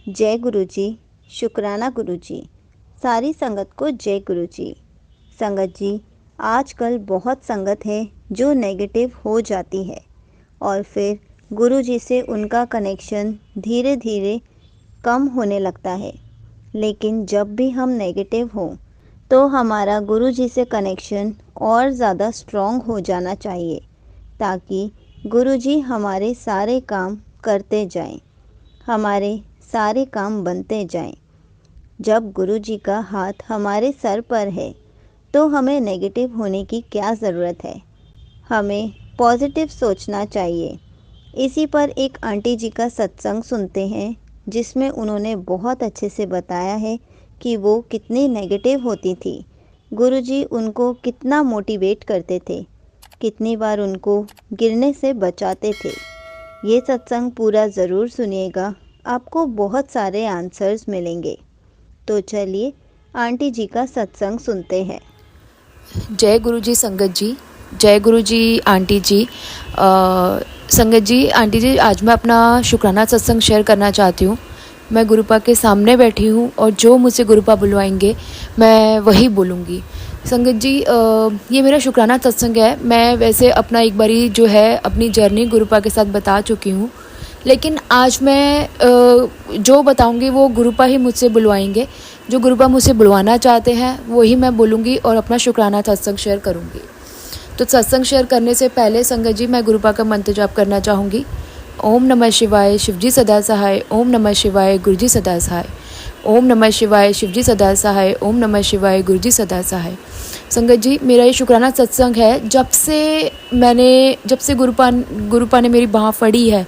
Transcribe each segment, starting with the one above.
जय गुरु जी। शुक्राना गुरु जी। सारी संगत को जय गुरु जी। संगत जी, आजकल बहुत संगत है जो नेगेटिव हो जाती है और फिर गुरु जी से उनका कनेक्शन धीरे धीरे कम होने लगता है। लेकिन जब भी हम नेगेटिव हों तो हमारा गुरु जी से कनेक्शन और ज़्यादा स्ट्रॉन्ग हो जाना चाहिए, ताकि गुरु जी हमारे सारे काम करते जाएं, हमारे सारे काम बनते जाएं। जब गुरु जी का हाथ हमारे सर पर है तो हमें नेगेटिव होने की क्या ज़रूरत है। हमें पॉजिटिव सोचना चाहिए। इसी पर एक आंटी जी का सत्संग सुनते हैं, जिसमें उन्होंने बहुत अच्छे से बताया है कि वो कितनी नेगेटिव होती थी। गुरुजी उनको कितना मोटिवेट करते थे, कितनी बार उनको गिरने से बचाते थे। ये सत्संग पूरा ज़रूर सुनिएगा, आपको बहुत सारे आंसर्स मिलेंगे। तो चलिए आंटी जी का सत्संग सुनते हैं। जय गुरु जी संगत जी। जय गुरु जी आंटी जी। संगत जी, आंटी जी, आज मैं अपना शुक्राना सत्संग शेयर करना चाहती हूँ। मैं गुरुपा के सामने बैठी हूँ और जो मुझसे गुरुपा बुलवाएंगे मैं वही बोलूँगी। संगत जी, ये मेरा शुक्राना सत्संग है। मैं वैसे अपना एक बारी जो है अपनी जर्नी गुरुपा के साथ बता चुकी हूँ, लेकिन आज मैं जो बताऊंगी वो गुरुपा ही मुझसे बुलवाएंगे। जो गुरुपा मुझसे बुलवाना चाहते हैं वही मैं बोलूँगी और अपना शुक्राना सत्संग शेयर करूँगी। तो सत्संग शेयर करने से पहले संगत जी मैं गुरुपा का मंत्र जाप करना चाहूँगी। ओम नमः शिवाय शिवजी सदा सहाय। ओम नमः शिवाय गुरुजी सदा सहाय। ओम नमः शिवाय शिवजी सदा सहाय। ओम नमः शिवाय गुरुजी सदा सहाय। संगत जी, मेरा ये शुक्राना सत्संग है। जब से गुरुपा ने मेरी बाँह फड़ी है,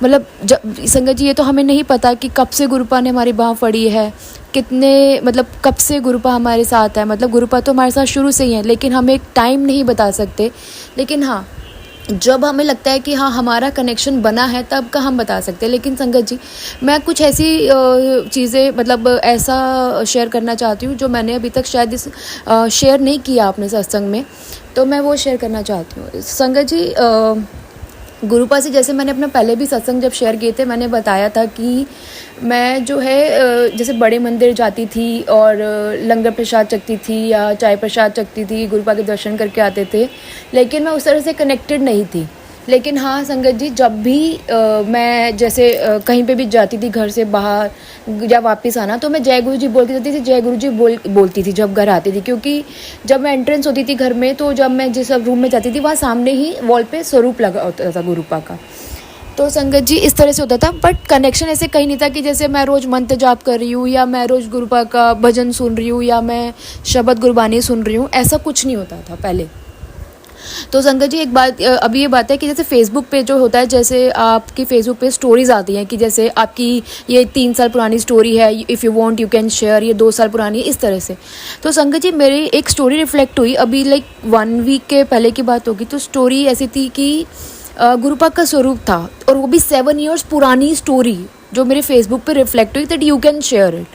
मतलब जब संगत जी, ये तो हमें नहीं पता कि कब से गुरुपा ने हमारी बाँह फड़ी है, कितने मतलब कब से गुरुपा हमारे साथ है। मतलब गुरुपा तो हमारे साथ शुरू से ही है, लेकिन हम एक टाइम नहीं बता सकते। लेकिन हाँ, जब हमें लगता है कि हाँ हमारा कनेक्शन बना है तब का हम बता सकते हैं। लेकिन संगत जी, मैं कुछ ऐसी चीज़ें मतलब ऐसा शेयर करना चाहती हूँ जो मैंने अभी तक शायद शेयर नहीं किया अपने सत्संग में, तो मैं वो शेयर करना चाहती हूँ। संगत जी, गुरुपा से जैसे मैंने अपना पहले भी सत्संग जब शेयर किए थे, मैंने बताया था कि मैं जो है जैसे बड़े मंदिर जाती थी और लंगर प्रसाद चखती थी या चाय प्रसाद चखती थी, गुरुपा के दर्शन करके आते थे, लेकिन मैं उस तरह से कनेक्टेड नहीं थी। लेकिन हाँ संगत जी, जब भी मैं जैसे कहीं पे भी जाती थी घर से बाहर या वापस आना, तो मैं जय गुरु जी बोलती जाती थी, जय गुरु जी बोलती थी जब घर आती थी। क्योंकि जब मैं एंट्रेंस होती थी घर में, तो जब मैं जिस रूम में जाती थी वहाँ सामने ही वॉल पे स्वरूप लगा होता था गुरुपा का। तो संगत जी, इस तरह से होता था, बट कनेक्शन ऐसे कहीं नहीं था कि जैसे मैं रोज़ मंत्र जाप कर रही हूँ या मैं रोज़ गुरुपा का भजन सुन रही हूँ या मैं शब्द गुरबानी सुन रही हूँ। ऐसा कुछ नहीं होता था पहले। तो संगत जी, एक बात अभी ये बात है कि जैसे फेसबुक पे जो होता है, जैसे आपकी फेसबुक पे स्टोरीज आती हैं कि जैसे आपकी ये 3 साल पुरानी स्टोरी है, if you want you can share, ये 2 साल पुरानी है, इस तरह से। तो संगत जी, मेरी एक स्टोरी रिफ्लेक्ट हुई अभी, लाइक 1 वीक के पहले की बात होगी। तो स्टोरी ऐसी थी कि गुरुपा का स्वरूप था, और वो भी 7 ईयर्स पुरानी स्टोरी जो मेरे फेसबुक पे रिफ्लेक्ट हुई, that you can share it.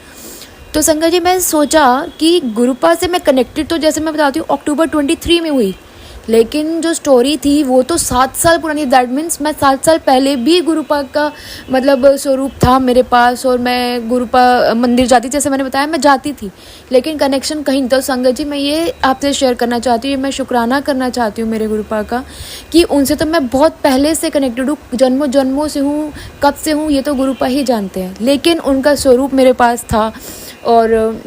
तो संगत जी, मैं सोचा कि गुरुपा से मैं कनेक्टेड तो जैसे मैं बताती हूँ अक्टूबर 23 में हुई, लेकिन जो स्टोरी थी वो तो 7 साल पुरानी। दैट मीन्स मैं 7 साल पहले भी गुरुपा का मतलब स्वरूप था मेरे पास, और मैं गुरुपा मंदिर जाती, जैसे मैंने बताया मैं जाती थी, लेकिन कनेक्शन कहीं। तो संगत जी, मैं ये आपसे शेयर करना चाहती हूँ, मैं शुक्राना करना चाहती हूँ मेरे गुरुपा का, कि उनसे तो मैं बहुत पहले से कनेक्टेड हूँ, जन्मों जन्मों से हूँ। कब से हूँ ये तो गुरुपा ही जानते हैं, लेकिन उनका स्वरूप मेरे पास था। और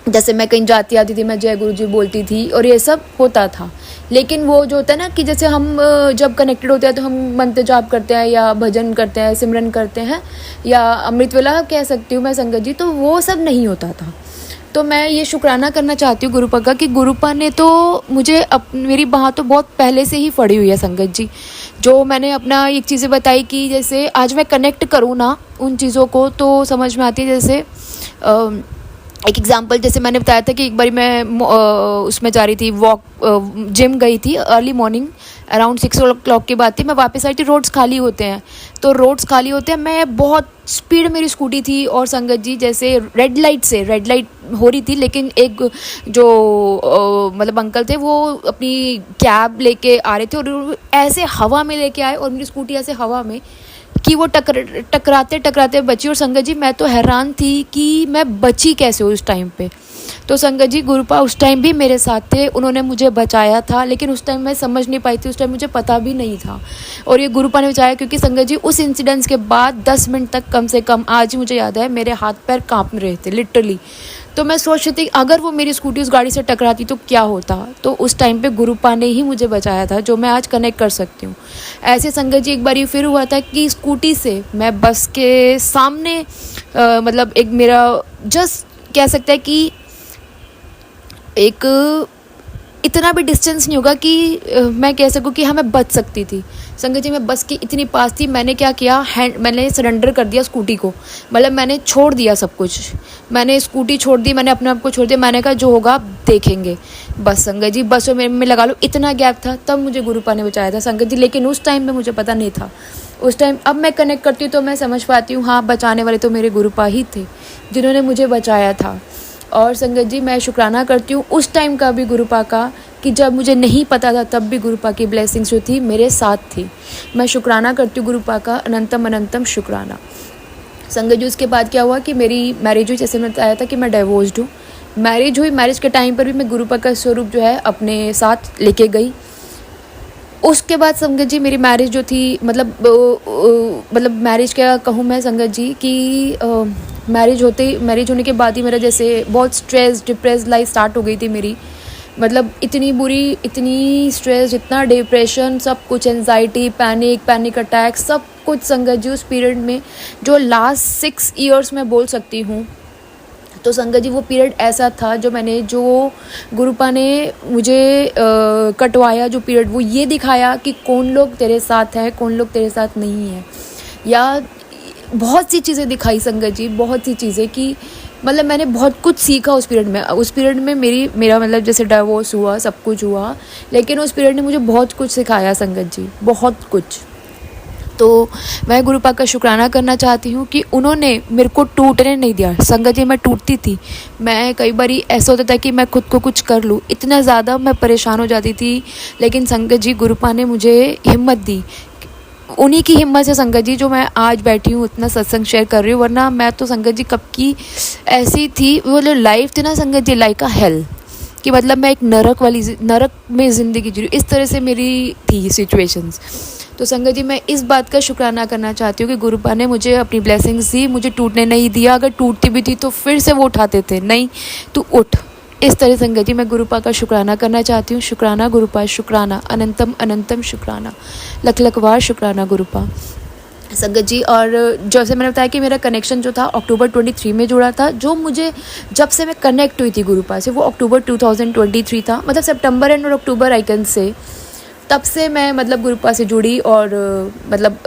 जैसे मैं कहीं जाती आती थी, मैं जय गुरु जी बोलती थी और ये सब होता था। लेकिन वो जो होता है ना कि जैसे हम जब कनेक्टेड होते हैं तो हम मंत्र जाप करते हैं या भजन करते हैं, सिमरन करते हैं, या अमृत वेला कह सकती हूँ मैं संगत जी, तो वो सब नहीं होता था। तो मैं ये शुक्राना करना चाहती हूँ गुरुपा का कि गुरुपा ने तो मुझे मेरी बाँह तो बहुत पहले से ही फड़ी हुई है संगत जी। जो मैंने अपना एक चीज़ें बताई कि जैसे आज मैं कनेक्ट करूँ ना उन चीज़ों को, तो समझ में आती है। जैसे एक एग्जांपल, जैसे मैंने बताया था कि एक बार मैं उसमें जा रही थी, वॉक जिम गई थी, अर्ली मॉर्निंग अराउंड 6 o'clock की बात थी। मैं वापस आई थी, रोड्स खाली होते हैं, तो रोड्स खाली होते हैं, मैं बहुत स्पीड मेरी स्कूटी थी, और संगत जी जैसे रेड लाइट हो रही थी, लेकिन एक जो मतलब अंकल थे वो अपनी कैब लेके आ रहे थे और ऐसे हवा में लेके आए, और मेरी स्कूटी ऐसे हवा में कि वो टकराते टकराते बची। और संगत जी मैं तो हैरान थी कि मैं बची कैसे उस टाइम पे। तो संगत जी गुरुपा उस टाइम भी मेरे साथ थे, उन्होंने मुझे बचाया था, लेकिन उस टाइम मैं समझ नहीं पाई थी, उस टाइम मुझे पता भी नहीं था। और ये गुरुपा ने बचाया, क्योंकि संगत जी उस इंसिडेंस के बाद 10 मिनट तक कम से कम, आज मुझे याद है, मेरे हाथ पैर काँप रहे थे लिटरली। तो मैं सोच रही थी अगर वो मेरी स्कूटी उस गाड़ी से टकराती तो क्या होता। तो उस टाइम पे गुरुपा ने ही मुझे बचाया था, जो मैं आज कनेक्ट कर सकती हूँ। ऐसे संगत जी एक बार ये फिर हुआ था कि स्कूटी से मैं बस के सामने मतलब एक मेरा जस्ट कह सकते हैं कि एक इतना भी डिस्टेंस नहीं होगा कि मैं कह सकूँ कि हाँ मैं बच सकती थी। संगत जी मैं बस की इतनी पास थी, मैंने क्या किया, मैंने सरेंडर कर दिया स्कूटी को, मतलब मैंने छोड़ दिया सब कुछ, मैंने स्कूटी छोड़ दी, मैंने अपने आप को छोड़ दिया। मैंने कहा जो होगा आप देखेंगे। बस संगत जी बस मेरे में लगा लो इतना गैप था, तब मुझे गुरुपा ने बचाया था संगत जी। लेकिन उस टाइम में मुझे पता नहीं था। उस टाइम अब मैं कनेक्ट करती हूँ तो मैं समझ पाती हूँ, हाँ बचाने वाले तो मेरे गुरुपा ही थे जिन्होंने मुझे बचाया था। और संगत जी मैं शुक्राना करती हूँ उस टाइम का भी गुरुपा का, कि जब मुझे नहीं पता था तब भी गुरुपा की ब्लेसिंग्स जो थी मेरे साथ थी। मैं शुक्राना करती हूँ गुरुपा का, अनंतम अनंतम शुक्राना। संगत जी उसके बाद क्या हुआ कि मेरी मैरिज हुई, जैसे मैंने बताया था कि मैं डाइवोर्स्ड हूँ। मैरिज हुई, मैरिज के टाइम पर भी मैं गुरुपा का स्वरूप जो है अपने साथ लेके गई। उसके बाद संगत जी मेरी मैरिज जो थी, मतलब मैरिज क्या कहूँ मैं संगत जी कि मैरिज होने के बाद ही मेरा जैसे बहुत स्ट्रेस डिप्रेस लाइफ स्टार्ट हो गई थी मेरी। मतलब इतनी बुरी, इतनी स्ट्रेस, इतना डिप्रेशन, सब कुछ, एंजाइटी, पैनिक अटैक, सब कुछ संगत जी उस पीरियड में, जो लास्ट 6 ईयर्स में बोल सकती हूँ। तो संगत जी वो पीरियड ऐसा था जो गुरुपा ने मुझे कटवाया, जो पीरियड वो ये दिखाया कि कौन लोग तेरे साथ हैं, कौन लोग तेरे साथ नहीं है। या बहुत सी चीज़ें दिखाई संगत जी, बहुत सी चीज़ें कि मतलब मैंने बहुत कुछ सीखा उस पीरियड में। उस पीरियड में मेरा मतलब जैसे डाइवोर्स हुआ, सब कुछ हुआ, लेकिन उस पीरियड ने मुझे बहुत कुछ सिखाया संगत जी, बहुत कुछ। तो मैं गुरुपा का शुक्राना करना चाहती हूँ कि उन्होंने मेरे को टूटने नहीं दिया। संगत जी मैं टूटती थी, मैं कई बार ऐसा होता था कि मैं खुद को कुछ कर लूँ, इतना ज़्यादा मैं परेशान हो जाती थी, लेकिन संगत जी गुरुपा ने मुझे हिम्मत दी। उन्हीं की हिम्मत से संगत जी जो मैं आज बैठी हूँ, इतना सत्संग शेयर कर रही हूँ, वरना मैं तो संगत जी कब की ऐसी थी। वो जो लाइफ थी ना संगत जी, लाइक अ हेल, कि मतलब मैं एक नरक में ज़िंदगी जी रही, इस तरह से मेरी थी सिचुएशंस। तो संगत जी मैं इस बात का शुक्राना करना चाहती हूँ कि गुरुपा ने मुझे अपनी ब्लेसिंग्स दी, मुझे टूटने नहीं दिया। अगर टूटती भी थी तो फिर से वो उठाते थे, नहीं तू उठ। इस तरह संगत जी मैं गुरुपा का शुक्राना करना चाहती हूँ। शुक्राना गुरुपा, शुक्राना, अनंतम अनंतम शुक्राना, लख लख बार शुक्राना गुरुपा संगत जी। और जैसे मैंने बताया कि मेरा कनेक्शन जो था अक्टूबर 23 में जुड़ा था। जो मुझे जब से मैं कनेक्ट हुई थी गुरुपा से वो अक्टूबर 2023 था, मतलब सितंबर एंड और अक्टूबर आई कैन से, तब से मैं मतलब गुरुपा से जुड़ी। और मतलब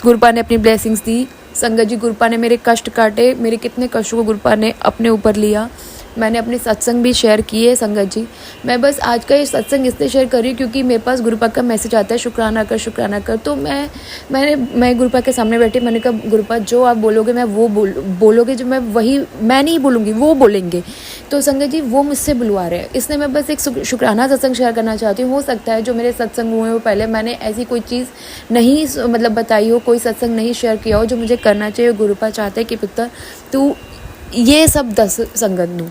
गुरुपा ने अपनी ब्लेसिंग्स दी संगत जी। गुरुपा ने मेरे कष्ट काटे, मेरे कितने कष्टों को गुरुपा ने अपने ऊपर लिया। मैंने अपने सत्संग भी शेयर किए संगत जी। मैं बस आज का ये सत्संग इसलिए शेयर कर रही हूँ क्योंकि मेरे पास गुरुपा का मैसेज आता है, शुक्राना कर। तो मैं गुरुपा के सामने बैठी, मैंने कहा गुरुपा जो आप बोलोगे मैं वो बोलोगे, जो मैं नहीं बोलूँगी वो बोलेंगे। तो संगत जी वो मुझसे बुलवा रहे हैं, इसलिए मैं बस एक शुक्राना सत्संग शेयर करना चाहती हूँ। हो सकता है जो मेरे सत्संग हुए हो पहले मैंने ऐसी कोई चीज़ नहीं मतलब बताई हो, कोई सत्संग नहीं शेयर किया हो जो मुझे करना चाहिए। गुरुपा चाहते हैं कि पुत्र तू ये सब 10 संगत नू।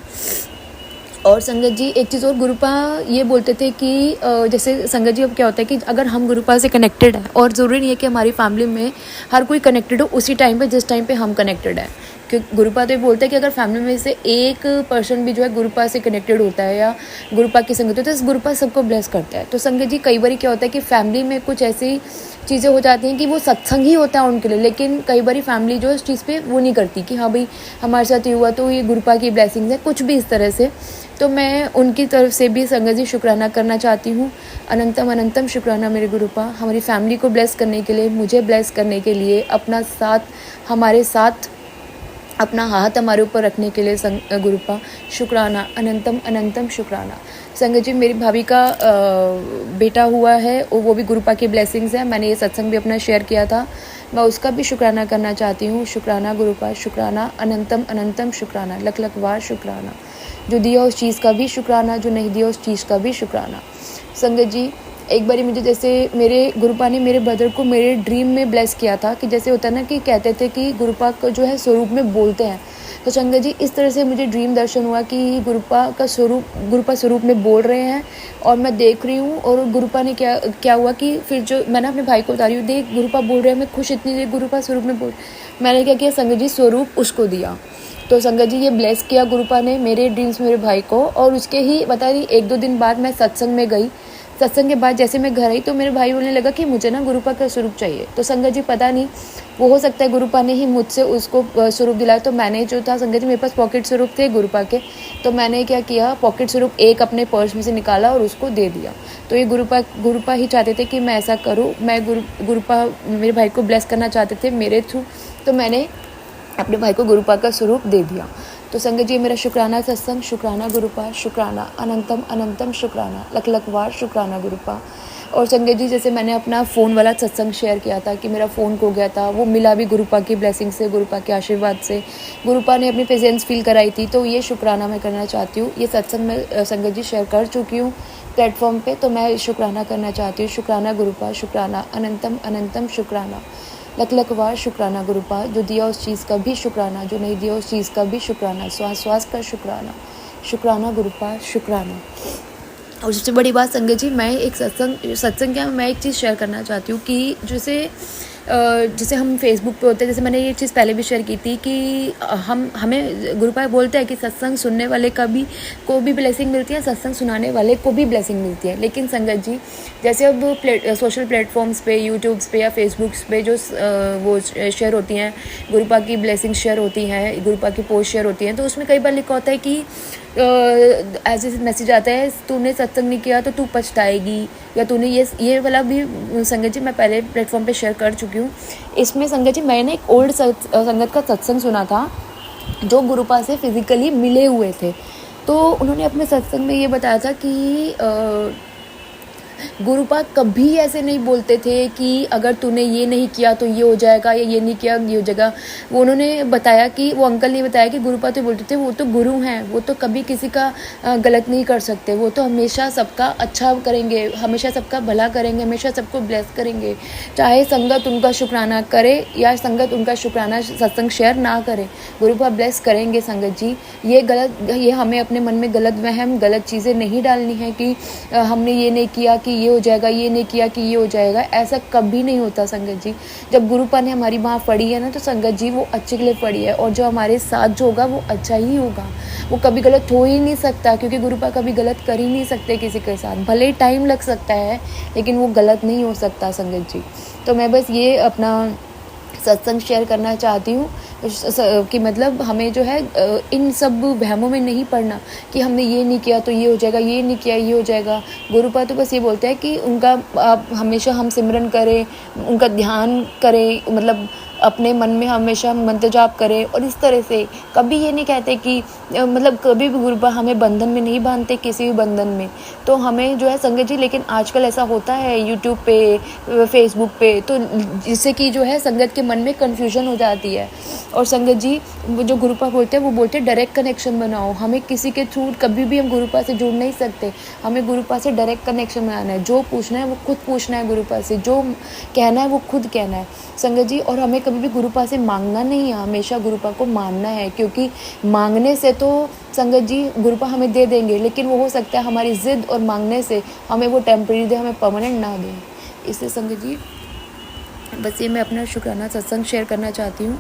और संगत जी एक चीज़ और, गुरुपा ये बोलते थे कि जैसे संगत जी अब क्या होता है कि अगर हम गुरुपा से कनेक्टेड हैं, और ज़रूरी नहीं है कि हमारी फैमिली में हर कोई कनेक्टेड हो उसी टाइम पे जिस टाइम पे हम कनेक्टेड हैं, क्योंकि गुरुपा तो ये बोलते हैं कि अगर फैमिली में से एक पर्सन भी जो है गुरुपा से कनेक्टेड होता है या गुरुपा की संगत होती है तो गुरुपा सबको ब्लेस करता है। तो संगत जी कई बार क्या होता है कि फैमिली में कुछ ऐसी चीज़ें हो जाती हैं कि वो सत्संग ही होता है उनके लिए, लेकिन कई बार फैमिली जो इस चीज़ पे वो नहीं करती कि हाँ भाई हमारे साथ ये हुआ तो ये गुरुपा की ब्लेसिंग्स है, कुछ भी इस तरह से। तो मैं उनकी तरफ से भी संगत जी शुक्राना करना चाहती हूँ। अनंतम अनंतम शुक्राना मेरे गुरुपा, हमारी फैमिली को ब्लेस करने के लिए, मुझे ब्लेस करने के लिए, अपना साथ हमारे साथ, अपना हाथ हमारे ऊपर रखने के लिए गुरुपा शुक्राना, अनंतम अनंतम शुक्राना। संगत जी मेरी भाभी का बेटा हुआ है, वो भी गुरुपा की ब्लेसिंग्स है। मैंने ये सत्संग भी अपना शेयर किया था, मैं उसका भी शुक्राना करना चाहती हूँ। शुक्राना गुरुपा, शुक्राना, अनंतम अनंतम शुक्राना, लख लख बार शुक्राना। जो दिया उस चीज़ का भी शुक्राना, जो नहीं दिया उस चीज़ का भी शुक्राना। संगत जी एक बारी मुझे जैसे मेरे गुरुपा ने मेरे ब्रदर को मेरे ड्रीम में ब्लेस किया था कि जैसे होता है ना कि कहते थे कि गुरुपा को जो है स्वरूप में बोलते हैं, तो संगत जी इस तरह से मुझे ड्रीम दर्शन हुआ कि गुरुपा स्वरूप में बोल रहे हैं और मैं देख रही हूँ। और गुरुपा ने क्या हुआ कि फिर जो मैंने अपने भाई को बता रही हूँ, देख गुरुपा बोल रहे हैं, मैं खुश इतनी देर गुरुपा स्वरूप में बोल, मैंने क्या किया संगत जी, स्वरूप उसको दिया। तो संगत जी ये ब्लेस किया गुरुपा ने मेरे ड्रीम्स मेरे भाई को। और उसके ही बता रही 1-2 दिन बाद मैं सत्संग में गई। सत्संग के बाद जैसे मैं घर आई तो मेरे भाई बोलने लगा कि मुझे ना गुरुपा का स्वरूप चाहिए। तो संगत जी पता नहीं, वो हो सकता है गुरुपा ने ही मुझसे उसको स्वरूप दिलाया। तो मैंने जो था संगत जी, मेरे पास पॉकेट स्वरूप थे गुरुपा के, तो मैंने क्या किया, पॉकेट स्वरूप एक अपने पर्स में से निकाला और उसको दे दिया। तो ये गुरुपा ही चाहते थे कि मैं ऐसा करूँ, मैं गुरुपा मेरे भाई को ब्लेस करना चाहते थे मेरे थ्रू, तो मैंने अपने भाई को गुरुपा का स्वरूप दे दिया। तो संगत जी मेरा शुक्राना सत्संग, शुक्राना गुरुपा, शुक्राना अनंतम अनंतम, शुक्राना लख लख बार शुक्राना गुरुपा। और संगत जी जैसे मैंने अपना फ़ोन वाला सत्संग शेयर किया था कि मेरा फ़ोन खो गया था, वो मिला भी गुरुपा की ब्लेसिंग से, गुरुपा के आशीर्वाद से, गुरुपा ने अपनी प्रेजेंस फील कराई थी। तो ये शुक्राना मैं करना चाहती हूँ। ये सत्संग मैं संगत जी शेयर कर चुकी हूँ प्लेटफॉर्म पे, तो मैं शुक्राना करना चाहती हूँ। शुक्राना गुरुपा, शुक्राना अनंतम अनंतम, शुक्राना लख लख बार शुक्राना गुरुपा। जो दिया उस चीज़ का भी शुक्राना, जो नहीं दिया उस चीज़ का भी शुक्राना, श्वास श्वास का शुक्राना, शुक्राना गुरुपा, शुक्राना। और सबसे बड़ी बात संगत जी, मैं एक सत्संग क्या, मैं एक चीज़ शेयर करना चाहती हूँ कि जैसे हम फेसबुक पे होते हैं, जैसे मैंने ये चीज़ पहले भी शेयर की थी कि हमें गुरुपा बोलते हैं कि सत्संग सुनने वाले को भी ब्लेसिंग मिलती है, सत्संग सुनाने वाले को भी ब्लेसिंग मिलती है। लेकिन संगत जी जैसे अब सोशल प्लेटफॉर्म्स पे, यूट्यूब्स पे या फेसबुक्स पे जो वो शेयर होती हैं, गुरुपा की ब्लेसिंग शेयर होती हैं, गुरुपा की पोस्ट शेयर होती हैं, तो उसमें कई बार लिखा होता है कि ऐसे मैसेज आता है, तूने सत्संग नहीं किया तो तू पछताएगी, या तूने ये वाला भी संगत जी मैं पहले प्लेटफॉर्म पे शेयर कर चुकी हूँ। इसमें संगत जी मैंने एक ओल्ड संगत का सत्संग सुना था जो गुरुपा से फिजिकली मिले हुए थे। तो उन्होंने अपने सत्संग में ये बताया था कि गुरुपा कभी ऐसे नहीं बोलते थे कि अगर तूने ये नहीं किया तो ये हो जाएगा, या ये नहीं किया ये हो जाएगा। वो उन्होंने बताया कि वो अंकल ने बताया कि गुरुपा तो बोलते थे वो तो गुरु हैं, वो तो कभी किसी का गलत नहीं कर सकते, वो तो हमेशा सबका अच्छा करेंगे, हमेशा सबका भला करेंगे, हमेशा सबको ब्लेस करेंगे, चाहे संगत उनका शुक्राना करे या संगत उनका शुक्राना सत्संग शेयर ना करे, गुरुपा ब्लेस करेंगे। संगत जी ये हमें अपने मन में गलत वहम, गलत चीज़ें नहीं डालनी है कि हमने ये नहीं किया कि ये हो जाएगा, ये नहीं किया कि ये हो जाएगा, ऐसा कभी नहीं होता संगत जी। जब गुरुपा ने हमारी बाँह पड़ी है ना, तो संगत जी वो अच्छे के लिए पड़ी है, और जो हमारे साथ जो होगा वो अच्छा ही होगा, वो कभी गलत हो ही नहीं सकता, क्योंकि गुरुपा कभी गलत कर ही नहीं सकते किसी के साथ, भले ही टाइम लग सकता है लेकिन वो गलत नहीं हो सकता संगत जी। तो मैं बस ये अपना सत्संग शेयर करना चाहती हूँ कि मतलब हमें जो है इन सब वहमों में नहीं पड़ना कि हमने ये नहीं किया तो ये हो जाएगा, ये नहीं किया ये हो जाएगा। गुरुपा तो बस ये बोलते हैं कि उनका आप हमेशा हम सिमरन करें, उनका ध्यान करें, मतलब अपने मन में हमेशा मंत्र जाप करें, और इस तरह से कभी ये नहीं कहते कि मतलब कभी भी गुरुपा हमें बंधन में नहीं बांधते, किसी भी बंधन में। तो हमें जो है संगत जी, लेकिन आजकल ऐसा होता है यूट्यूब पे, फेसबुक पे, तो जिससे कि जो है संगत के मन में कन्फ्यूजन हो जाती है। और संगत जी जो गुरुपा बोलते हैं वो बोलते हैं डायरेक्ट कनेक्शन बनाओ, हमें किसी के थ्रू कभी भी हम गुरुपा से जुड़ नहीं सकते, हमें गुरुपा से डायरेक्ट कनेक्शन बनाना है, जो पूछना है वो खुद पूछना है गुरुपा से, जो कहना है वो खुद कहना है संगत जी। और हमें कभी भी गुरुपा से मांगना नहीं है, हमेशा गुरुपा को मानना है, क्योंकि मांगने से तो संगत जी गुरुपा हमें दे देंगे, लेकिन वो हो सकता है हमारी ज़िद और मांगने से हमें वो टेम्परेरी दे, हमें परमानेंट ना दें। इसलिए संगत जी बस ये मैं अपना शुक्राना सत्संग शेयर करना चाहती हूँ।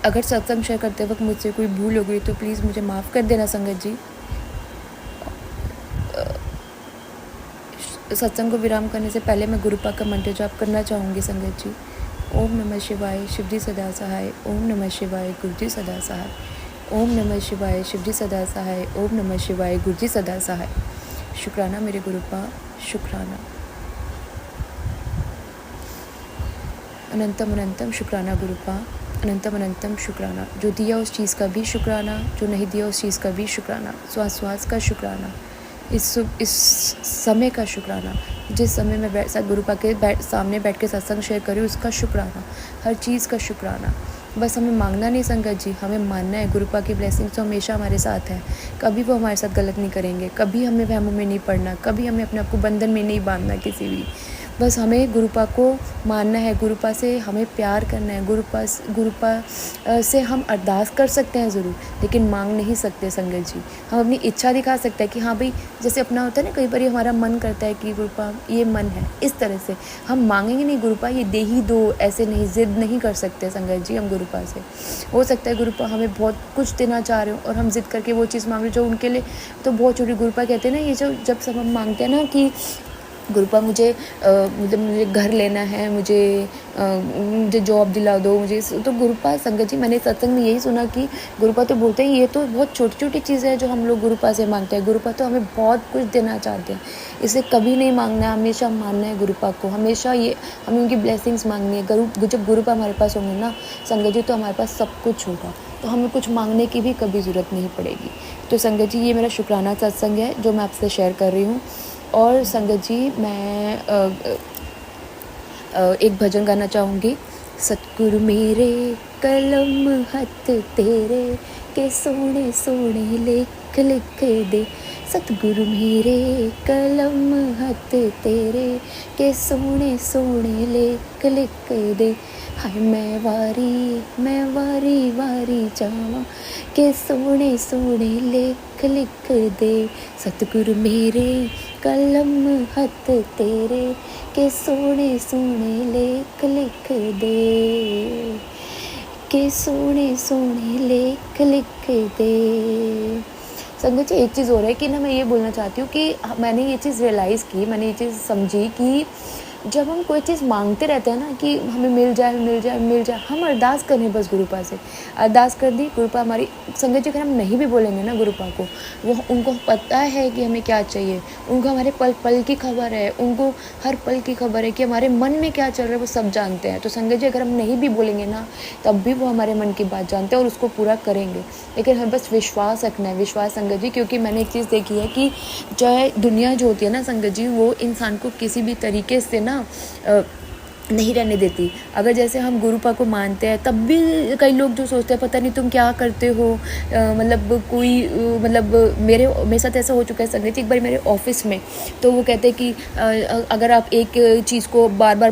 अगर सत्संग शेयर करते वक्त मुझसे कोई भूल हो गई तो प्लीज़ मुझे माफ़ कर देना संगत जी। सत्संग को विराम करने से पहले मैं गुरुपा का मंत्र जाप करना चाहूँगी संगत जी। ओम नमः शिवाय शिवजी सदा सहाय, ओम नमः शिवाय गुरुजी सदा सहाय, ओम नमः शिवाय शिवजी सदा सहाय, ओम नमः शिवाय गुरुजी सदा सहाय। शुक्राना मेरे गुरुपा, शुक्राना अनंतम अनंतम, शुक्राना गुरुपा अनंतम अनंतम, शुक्राना। जो दिया उस चीज़ का भी शुक्राना, जो नहीं दिया उस चीज़ का भी शुक्राना, श्वास श्वास का शुक्राना, इस समय का शुक्राना, जिस समय मैं गुरुपा के सामने बैठ के सत्संग शेयर करी उसका शुक्राना, हर चीज़ का शुक्राना, बस हमें मांगना नहीं संगत जी, हमें मानना है। गुरुपा की ब्लेसिंग्स तो हमेशा हमारे साथ है, कभी वो हमारे साथ गलत नहीं करेंगे, कभी हमें वहमों में नहीं पड़ना, कभी हमें अपने आप को बंधन में नहीं बांधना किसी भी। बस हमें गुरुपा को मानना है, गुरुपा से हमें प्यार करना है। गुरुपा से हम अरदास कर सकते हैं ज़रूर, लेकिन मांग नहीं सकते संगत जी। हम अपनी इच्छा दिखा सकते हैं कि हाँ भाई, जैसे अपना होता है ना, कई बार हमारा मन करता है कि गुरुपा ये मन है, इस तरह से हम मांगेंगे नहीं गुरुपा ये दे ही दो, ऐसे नहीं, जिद नहीं कर सकते संगत जी हम गुरुपा से। हो सकता है गुरुपा हमें बहुत कुछ देना चाह रहे हो और हम जिद करके वो चीज़ मांग रहे हो जो उनके लिए तो बहुत छोटी। गुरुपा कहते हैं ना, ये जो जब सब हम मांगते हैं ना कि गुरुपा मुझे घर लेना है, मुझे जॉब दिला दो, मुझे, तो गुरुपा संगत जी मैंने सत्संग में यही सुना कि गुरुपा तो बोलते हैं ये तो बहुत छोटी छोटी चीज़ें हैं जो हम लोग गुरुपा से मांगते हैं। गुरुपा तो हमें बहुत कुछ देना चाहते हैं, इसे कभी नहीं मांगना है, हमेशा मानना है गुरुपा को, हमेशा ये हमें उनकी ब्लेसिंग्स मांगनी है। जब गुरुपा हमारे पास होंगे ना संगत जी, तो हमारे पास सब कुछ होगा, तो हमें कुछ मांगने की भी कभी ज़रूरत नहीं पड़ेगी। तो संगत जी ये मेरा शुक्राना सत्संग है जो मैं आपसे शेयर कर रही हूँ। और संगत जी मैं एक भजन गाना चाहूँगी। सतगुरु मेरे कलम हथ तेरे के सोने सोने लिख लिख दे। सतगुरु मेरे कलम हथ तेरे के सोने सोने लिख लिख दे। हाय मैं वारी वारी जावां के सोने सोने लिख लिख दे। सतगुरु मेरे कलम हथ तेरे के सोने सोने लिख लिख दे, के सोने सोने लिख लिख दे। संगत जी एक चीज़ हो रहा है कि ना, मैं ये बोलना चाहती हूँ कि मैंने ये चीज़ रियलाइज़ की, मैंने ये चीज़ समझी कि जब हम कोई चीज़ मांगते रहते हैं ना कि हमें मिल जाए मिल जाए मिल जाए, हम अरदास करें बस गुरुपा से, अरदास कर दी गुरुपा हमारी। संगत जी अगर हम नहीं भी बोलेंगे ना गुरुपा को, वो उनको पता है कि हमें क्या चाहिए, उनको हमारे पल पल की खबर है, उनको हर पल की खबर है कि हमारे मन में क्या चल रहा है, वो सब जानते हैं। तो संगत जी अगर हम नहीं भी बोलेंगे ना, तब भी वो हमारे मन की बात जानते हैं और उसको पूरा करेंगे। लेकिन हमें बस विश्वास रखना है, विश्वास संगत जी, क्योंकि मैंने एक चीज़ देखी है कि जो दुनिया जो होती है ना संगत जी, वो इंसान को किसी भी तरीके से ना नहीं रहने देती। अगर जैसे हम गुरुपा को मानते हैं, तब भी कई लोग जो सोचते हैं पता नहीं तुम क्या करते हो, मतलब कोई मतलब मेरे साथ ऐसा हो चुका है संगत। एक बार मेरे ऑफिस में तो वो कहते हैं कि अगर आप एक चीज़ को बार बार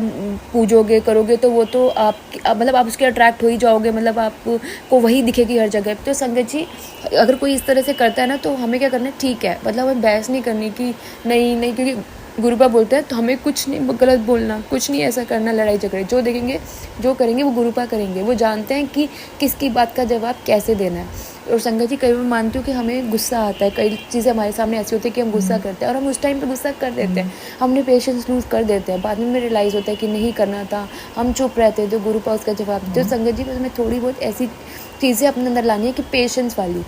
पूजोगे करोगे तो वो तो आप मतलब आप उसके अट्रैक्ट हो ही जाओगे, मतलब आपको वही दिखेगी हर जगह। तो संगत जी अगर कोई इस तरह से करता है ना, तो हमें क्या करना है, ठीक है, मतलब हमें बहस नहीं करनी कि नहीं, क्योंकि गुरुपा बोलते हैं तो हमें कुछ नहीं गलत बोलना, कुछ नहीं ऐसा करना, लड़ाई झगड़े जो देखेंगे जो करेंगे वो गुरुपा करेंगे। वो जानते हैं कि किसकी बात का जवाब कैसे देना है। और संगत जी कई बार मानती हूँ कि हमें गुस्सा आता है, कई चीज़ें हमारे सामने ऐसी होती है कि हम गुस्सा करते हैं और हम उस टाइम पे गुस्सा कर देते हैं, हमने पेशेंस लूज़ कर देते हैं। बाद में रियलाइज़ होता है कि नहीं करना था, हम चुप रहते तो गुरुपा उसका जवाब देते। तो संगत जी हमें थोड़ी बहुत ऐसी चीज़ें अपने अंदर लानी है कि पेशेंस वाली।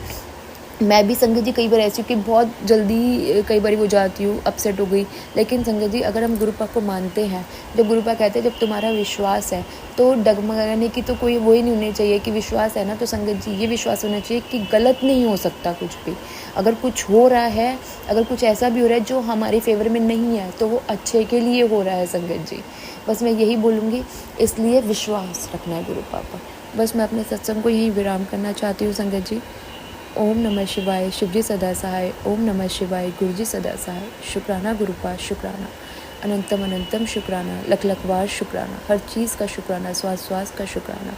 मैं भी संगत जी कई बार ऐसी कि बहुत जल्दी कई बार हो जाती हूँ, अपसेट हो गई। लेकिन संगत जी अगर हम गुरुपा को मानते हैं, जब गुरुपा कहते हैं जब तुम्हारा विश्वास है तो डगमगाने की तो कोई वो ही नहीं होनी चाहिए कि विश्वास है ना, तो संगत जी ये विश्वास होना चाहिए कि गलत नहीं हो सकता कुछ भी। अगर कुछ हो रहा है, अगर कुछ ऐसा भी हो रहा है जो हमारे फेवर में नहीं है, तो वो अच्छे के लिए हो रहा है संगत जी। बस मैं यही बोलूँगी, इसलिए विश्वास रखना है गुरुपा पर। बस मैं अपने सत्संग को यहीं विराम करना चाहती हूँ संगत जी। ओम नमः शिवाय, शिवजी सदा सहाय। ओम नमः शिवाय, गुरुजी सदा सहाय। शुक्राना गुरुपा, शुक्राना अनंतम अनंतम, शुक्राना लख लख बार शुक्राना, हर चीज़ का शुक्राना, श्वास श्वास का शुक्राना,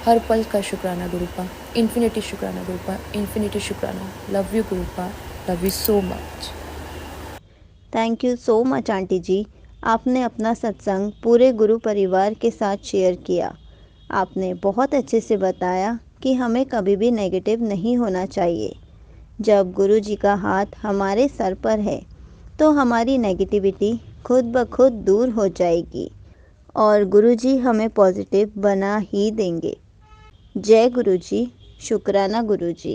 हर पल का शुक्राना गुरुपा, इन्फिनिटी शुक्राना गुरुपा, इन्फिनिटी शुक्राना। Love you Gurupa, love you so much. Thank you so much aunty ji. आपने अपना सत्संग पूरे गुरु परिवार के साथ शेयर किया। आपने बहुत अच्छे से बताया कि हमें कभी भी नेगेटिव नहीं होना चाहिए। जब गुरु जी का हाथ हमारे सर पर है तो हमारी नेगेटिविटी खुद ब खुद दूर हो जाएगी और गुरु जी हमें पॉजिटिव बना ही देंगे। जय गुरु जी, शुक्राना गुरु जी।